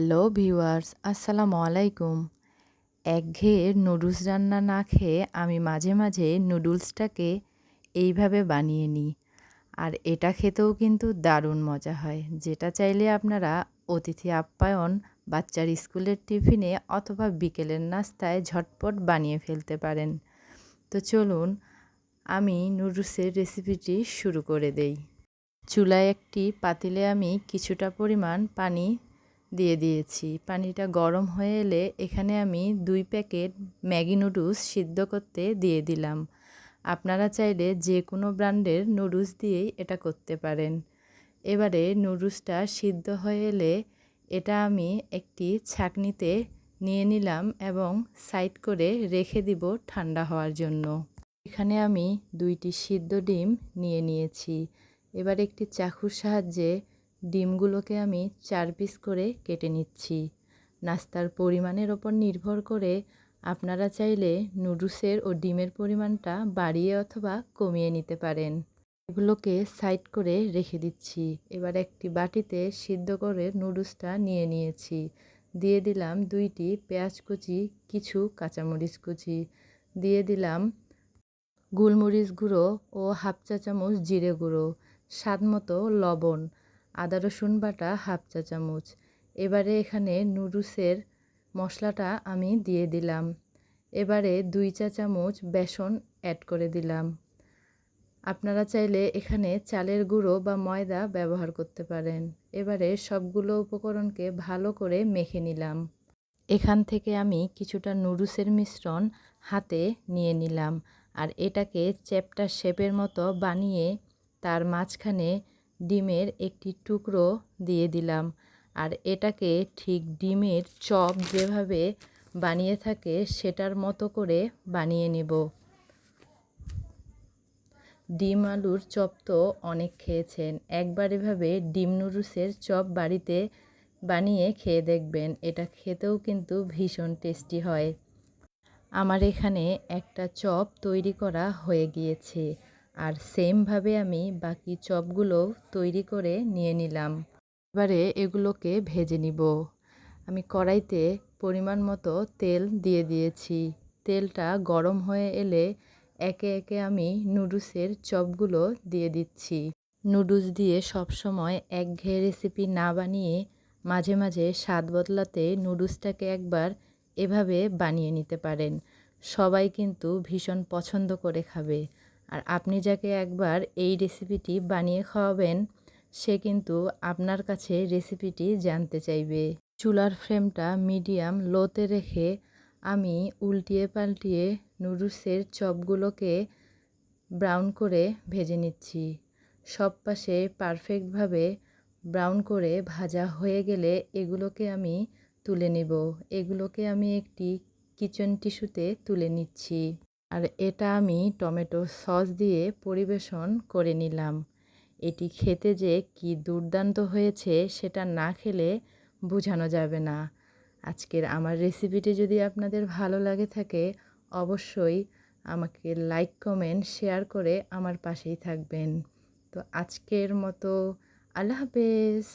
Hello viewers, আসসালামু আলাইকুম। একঘেয়ে নুডলস রান্না না খেয়ে আমি মাঝে মাঝে নুডলসটাকে এইভাবে বানিয়ে নিই। আর এটা খেতেও কিন্তু দারুণ মজা হয়, যেটা চাইলে আপনারা অতিথি আপ্যায়ন, বাচ্চার স্কুলের টিফিনে অথবা বিকেলের নাস্তায় ঝটপট বানিয়ে ফেলতে পারেন। তো চলুন আমি নুডলসের রেসিপিটি শুরু করে দেই। চুলায় একটি পাতিলে আমি কিছুটা পরিমাণ পানি দিয়ে দিয়েছি। পানিটা গরম হয়ে এলে এখানে আমি 2 প্যাকেট ম্যাগি নুডলস সিদ্ধ করতে দিয়ে দিলাম। আপনারা চাইলে যে কোনো ব্র্যান্ডের নুডলস দিয়েই এটা করতে পারেন। এবারে নুডলসটা সিদ্ধ হয়ে এলে এটা আমি একটি ছাঁকনিতে নিয়ে নিলাম এবং সাইড করে রেখে দিব ঠান্ডা হওয়ার জন্য। এখানে আমি 2টি সিদ্ধ ডিম নিয়ে নিয়েছি। এবার একটি চাকুর সাহায্যে ডিমগুলোকে আমি 4 পিস করে কেটে নিচ্ছি। নাস্তার পরিমাণের ওপর নির্ভর করে আপনারা চাইলে নুডলসের ও ডিমের পরিমাণটা বাড়িয়ে অথবা কমিয়ে নিতে পারেন। এগুলোকে সাইড করে রেখে দিচ্ছি। এবার একটি বাটিতে সিদ্ধ করে নুডলসটা নিয়ে নিয়েছি। দিয়ে দিলাম 2টি পেঁয়াজ কুচি, কিছু কাঁচামরিচ কুচি, দিয়ে দিলাম গোলমরিচ গুঁড়ো ও হাফ চা চামচ জিরে গুঁড়ো, স্বাদ মতো লবণ, আদা রসুন বাটা হাফ চা চামচ। এবারে এখানে নুডলসের মশলাটা আমি দিয়ে দিলাম। এবারে 2 চা চামচ বেসন অ্যাড করে দিলাম। আপনারা চাইলে এখানে চালের গুঁড়ো বা ময়দা ব্যবহার করতে পারেন। এবারে সবগুলো উপকরণকে ভালো করে মেখে নিলাম। এখান থেকে আমি কিছুটা নুডলসের মিশ্রণ হাতে নিয়ে নিলাম আর এটাকে চ্যাপ্টা শেপের মতো বানিয়ে তার মাঝখানে ডিমের একটি টুকরো দিয়ে দিলাম। আর এটাকে ঠিক ডিমের চপ যেভাবে বানিয়ে থাকে সেটার মতো করে বানিয়ে নেব। ডিম আলুর চপ তো অনেক খেয়েছেন, একবার এভাবে ডিম নুডলসের চপ বাড়িতে বানিয়ে খেয়ে দেখবেন, এটা খেতেও কিন্তু ভীষণ টেস্টি হয়। আমার এখানে একটা চপ তৈরি করা হয়ে গিয়েছে আর সেমভাবে আমি বাকি চপগুলো তৈরি করে নিয়ে নিলাম। এবারে এগুলোকে ভেজে নিব। আমি কড়াইতে পরিমাণ মতো তেল দিয়ে দিয়েছি। তেলটা গরম হয়ে এলে একে একে আমি নুডলসের চপগুলো দিয়ে দিচ্ছি। নুডলস দিয়ে সবসময় একঘেয়ে রেসিপি না বানিয়ে মাঝে মাঝে স্বাদ বদলাতে নুডলসটাকে একবার এভাবে বানিয়ে নিতে পারেন। সবাই কিন্তু ভীষণ পছন্দ করে খাবে। আর আপনি যাকে একবার এই রেসিপিটি বানিয়ে খাওয়াবেন সে কিন্তু আপনার কাছে রেসিপিটি জানতে চাইবে। চুলার ফ্লেমটা মিডিয়াম লোতে রেখে আমি উল্টিয়ে পাল্টিয়ে নুডলসের চপগুলোকে ব্রাউন করে ভেজে নিচ্ছি। সব পাশে পারফেক্টভাবে ব্রাউন করে ভাজা হয়ে গেলে এগুলোকে আমি তুলে নেব। এগুলোকে আমি একটি কিচেন টিস্যুতে তুলে নিচ্ছি। আর এটা আমি টমেটো সস দিয়ে পরিবেশন করে নিলাম। এটি খেতে যে কি দুর্দান্ত হয়েছে সেটা না খেলে বোঝানো যাবে না। আজকের আমার রেসিপিটি যদি আপনাদের ভালো লাগে থাকে অবশ্যই আমাকে লাইক, কমেন্ট, শেয়ার করে আমার পাশেই থাকবেন। তো আজকের মতো আল্লাহ হাফেজ।